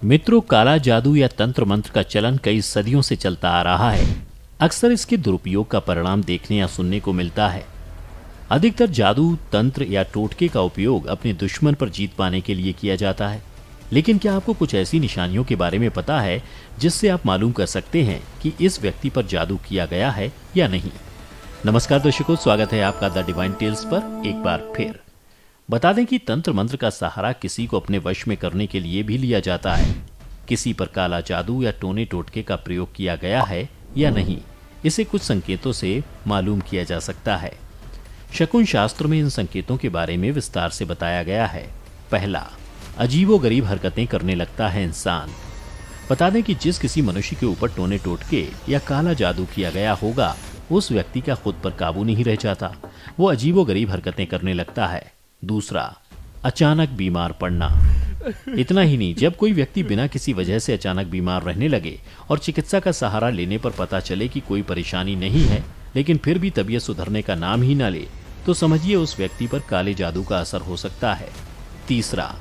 मित्रों, काला जादू या तंत्र मंत्र का चलन कई सदियों से चलता आ रहा है। अक्सर इसके दुरुपयोग का परिणाम देखने या सुनने को मिलता है। अधिकतर जादू, तंत्र या टोटके का उपयोग अपने दुश्मन पर जीत पाने के लिए किया जाता है। लेकिन क्या आपको कुछ ऐसी निशानियों के बारे में पता है जिससे आप मालूम कर सकते हैं कि इस व्यक्ति पर जादू किया गया है या नहीं? नमस्कार दर्शकों, स्वागत है आपका द डिवाइन टेल्स पर एक बार फिर। बता दें कि तंत्र मंत्र का सहारा किसी को अपने वश में करने के लिए भी लिया जाता है। किसी पर काला जादू या टोने टोटके का प्रयोग किया गया है या नहीं, इसे कुछ संकेतों से मालूम किया जा सकता है। शकुन शास्त्र में इन संकेतों के बारे में विस्तार से बताया गया है। पहला, अजीबोगरीब हरकतें करने लगता है इंसान। बता दें कि जिस किसी मनुष्य के ऊपर टोने टोटके या काला जादू किया गया होगा, उस व्यक्ति का खुद पर काबू नहीं रह जाता, वो अजीबोगरीब हरकतें करने लगता है। दूसरा, अचानक बीमार पड़ना। इतना ही नहीं, जब कोई व्यक्ति बिना किसी वजह से अचानक बीमार रहने लगे और चिकित्सा का सहारा लेने पर पता चले कि कोई परेशानी नहीं है, लेकिन फिर भी तबीयत सुधरने का नाम ही ना ले, तो समझिए उस व्यक्ति पर काले जादू का असर हो सकता है। तीसरा,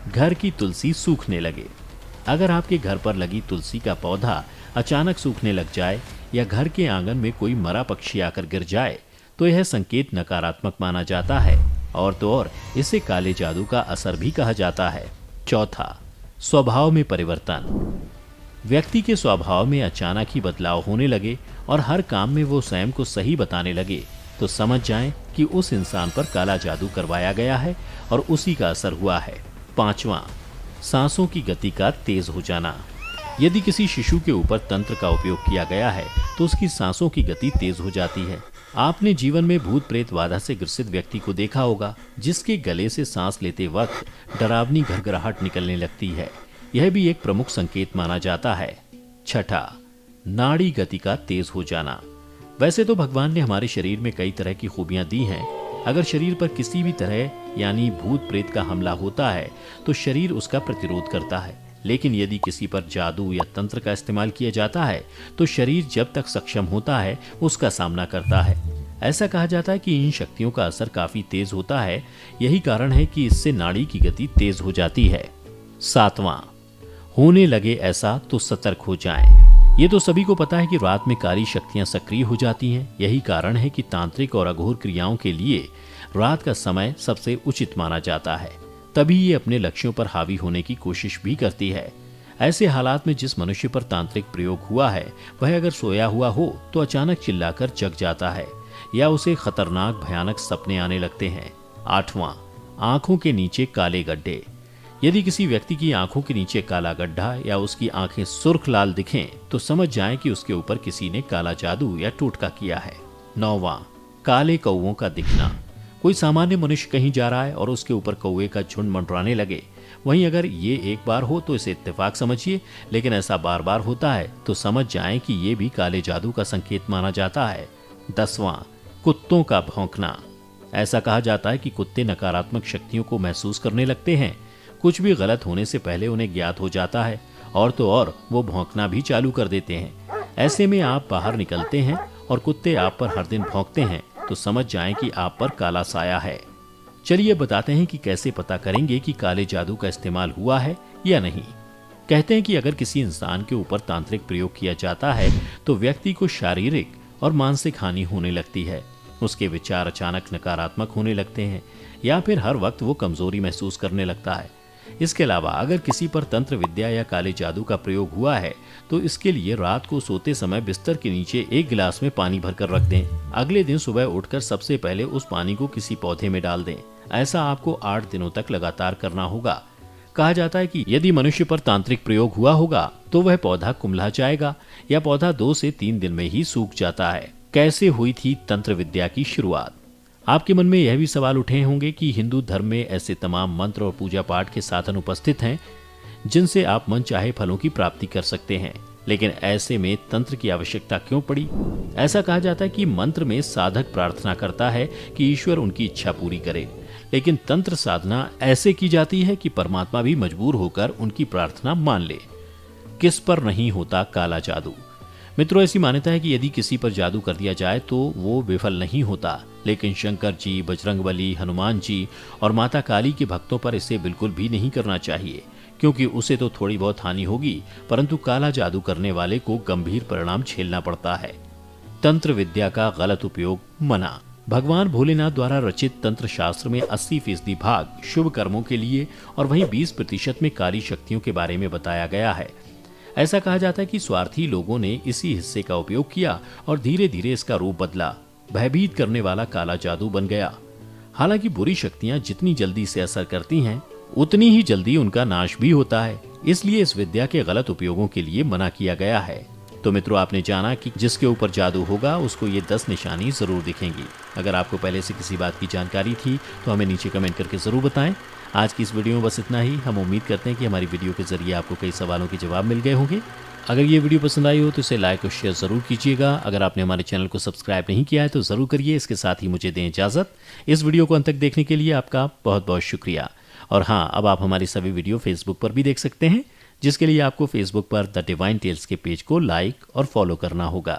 घर की तुलसी सूखने लगे। अगर आपके घर पर लगी तुलसी का पौधा अचानक सूखने लग जाए या घर के आंगन में कोई मरा पक्षी आकर गिर जाए, तो यह संकेत नकारात्मक माना जाता है और तो और इसे काले जादू का असर भी कहा जाता है। चौथा, स्वभाव में परिवर्तन। व्यक्ति के स्वभाव में अचानक ही बदलाव होने लगे और हर काम में वो स्वयं को सही बताने लगे, तो समझ जाएं कि उस इंसान पर काला जादू करवाया गया है और उसी का असर हुआ है। पांचवा, सांसों की गति का तेज हो जाना। यदि किसी शिशु के ऊपर तंत्र का उपयोग किया गया है तो उसकी सांसों की गति तेज हो जाती है। आपने जीवन में भूत प्रेत बाधा से ग्रसित व्यक्ति को देखा होगा, जिसके गले से सांस लेते वक्त डरावनी घरघराहट निकलने लगती है। यह भी एक प्रमुख संकेत माना जाता है। छठा, नाड़ी गति का तेज हो जाना। वैसे तो भगवान ने हमारे शरीर में कई तरह की खूबियां दी हैं। अगर शरीर पर किसी भी तरह यानी भूत प्रेत का हमला होता है तो शरीर उसका प्रतिरोध करता है, लेकिन यदि किसी पर जादू या तंत्र का इस्तेमाल किया जाता है तो शरीर जब तक सक्षम होता है उसका सामना करता है। ऐसा कहा जाता है कि इन शक्तियों का असर काफी तेज होता है। यही कारण है कि इससे नाड़ी की गति तेज हो जाती है। सातवां, होने लगे ऐसा तो सतर्क हो जाएं। ये तो सभी को पता है कि रात में काली शक्तियां सक्रिय हो जाती हैं। यही कारण है कि तांत्रिक और अघोर क्रियाओं के लिए रात का समय सबसे उचित माना जाता है। तभी ये अपने लक्ष्यों पर हावी होने की कोशिश भी करती है। ऐसे हालात में जिस मनुष्य पर तांत्रिक प्रयोग हुआ है वह अगर सोया हुआ हो तो अचानक चिल्लाकर जग जाता है या उसे खतरनाक भयानक सपने आने लगते हैं। आठवां, आंखों के नीचे काले गड्ढे। यदि किसी व्यक्ति की आंखों के नीचे काला गड्ढा या उसकी आंखें सुर्ख लाल दिखें तो समझ जाएं कि उसके ऊपर किसी ने काला जादू या टोटका किया है। नौवां, काले कौवों का दिखना। कोई सामान्य मनुष्य कहीं जा रहा है और उसके ऊपर कौवे का झुंड मंडराने लगे। वहीं अगर ये एक बार हो तो इसे इत्तेफाक समझिए, लेकिन ऐसा बार बार होता है तो समझ जाएं कि ये भी काले जादू का संकेत माना जाता है। 10वां, कुत्तों का भौंकना। ऐसा कहा जाता है कि कुत्ते नकारात्मक शक्तियों को महसूस करने लगते हैं। कुछ भी गलत होने से पहले उन्हें ज्ञात हो जाता है और तो और वो भौंकना भी चालू कर देते हैं। ऐसे में आप बाहर निकलते हैं और कुत्ते आप पर हर दिन भौंकते हैं तो समझ जाएं कि आप पर काला साया है। चलिए बताते हैं कि कैसे पता करेंगे कि काले जादू का इस्तेमाल हुआ है या नहीं। कहते हैं कि अगर किसी इंसान के ऊपर तांत्रिक प्रयोग किया जाता है तो व्यक्ति को शारीरिक और मानसिक हानि होने लगती है। उसके विचार अचानक नकारात्मक होने लगते हैं या फिर हर वक्त वो कमजोरी महसूस करने लगता है। इसके अलावा अगर किसी पर तंत्र विद्या या काले जादू का प्रयोग हुआ है तो इसके लिए रात को सोते समय बिस्तर के नीचे एक गिलास में पानी भरकर रख दें। अगले दिन सुबह उठकर सबसे पहले उस पानी को किसी पौधे में डाल दें। ऐसा आपको 8 दिनों तक लगातार करना होगा। कहा जाता है कि यदि मनुष्य पर तांत्रिक प्रयोग हुआ होगा तो वह पौधा कुम्हला जाएगा या पौधा 2 से 3 दिन में ही सूख जाता है। कैसे हुई थी तंत्र विद्या की शुरुआत? आपके मन में यह भी सवाल उठे होंगे कि हिंदू धर्म में ऐसे तमाम मंत्र और पूजा पाठ के साधन उपस्थित हैं जिनसे आप मन चाहे फलों की प्राप्ति कर सकते हैं, लेकिन ऐसे में तंत्र की आवश्यकता क्यों पड़ी? ऐसा कहा जाता है कि मंत्र में साधक प्रार्थना करता है कि ईश्वर उनकी इच्छा पूरी करे, लेकिन तंत्र साधना ऐसे की जाती है कि परमात्मा भी मजबूर होकर उनकी प्रार्थना मान ले। किस पर नहीं होता काला जादू? मित्रों, ऐसी मान्यता है कि यदि किसी पर जादू कर दिया जाए तो वो विफल नहीं होता, लेकिन शंकर जी, बजरंगबली, हनुमान जी और माता काली के भक्तों पर इसे बिल्कुल भी नहीं करना चाहिए, क्योंकि उसे तो थोड़ी बहुत हानि होगी, परंतु काला जादू करने वाले को गंभीर परिणाम झेलना पड़ता है। तंत्र विद्या का गलत उपयोग मना। भगवान भोलेनाथ द्वारा रचित तंत्र शास्त्र में 80% भाग शुभ कर्मों के लिए और वहीं 20% में काली शक्तियों के बारे में बताया गया है। ऐसा कहा जाता है कि स्वार्थी लोगों ने इसी हिस्से का उपयोग किया और धीरे धीरे इसका रूप बदला, भयभीत करने वाला काला जादू बन गया। हालांकि बुरी शक्तियां जितनी जल्दी से असर करती हैं, उतनी ही जल्दी उनका नाश भी होता है। इसलिए इस विद्या के गलत उपयोगों के लिए मना किया गया है। तो मित्रों, आपने जाना कि जिसके ऊपर जादू होगा उसको ये 10 निशानी जरूर दिखेंगी। अगर आपको पहले से किसी बात की जानकारी थी तो हमें नीचे कमेंट करके जरूर बताएं। आज की इस वीडियो में बस इतना ही। हम उम्मीद करते हैं कि हमारी वीडियो के जरिए आपको कई सवालों के जवाब मिल गए होंगे। अगर ये वीडियो पसंद आई हो तो इसे लाइक और शेयर जरूर कीजिएगा। अगर आपने हमारे चैनल को सब्सक्राइब नहीं किया है तो जरूर करिए। इसके साथ ही मुझे दें इजाजत। इस वीडियो को अंत तक देखने के लिए आपका बहुत बहुत शुक्रिया। और हाँ, अब आप हमारी सभी वीडियो फेसबुक पर भी देख सकते हैं, जिसके लिए आपको फेसबुक पर द डिवाइन टेल्स के पेज को लाइक और फॉलो करना होगा।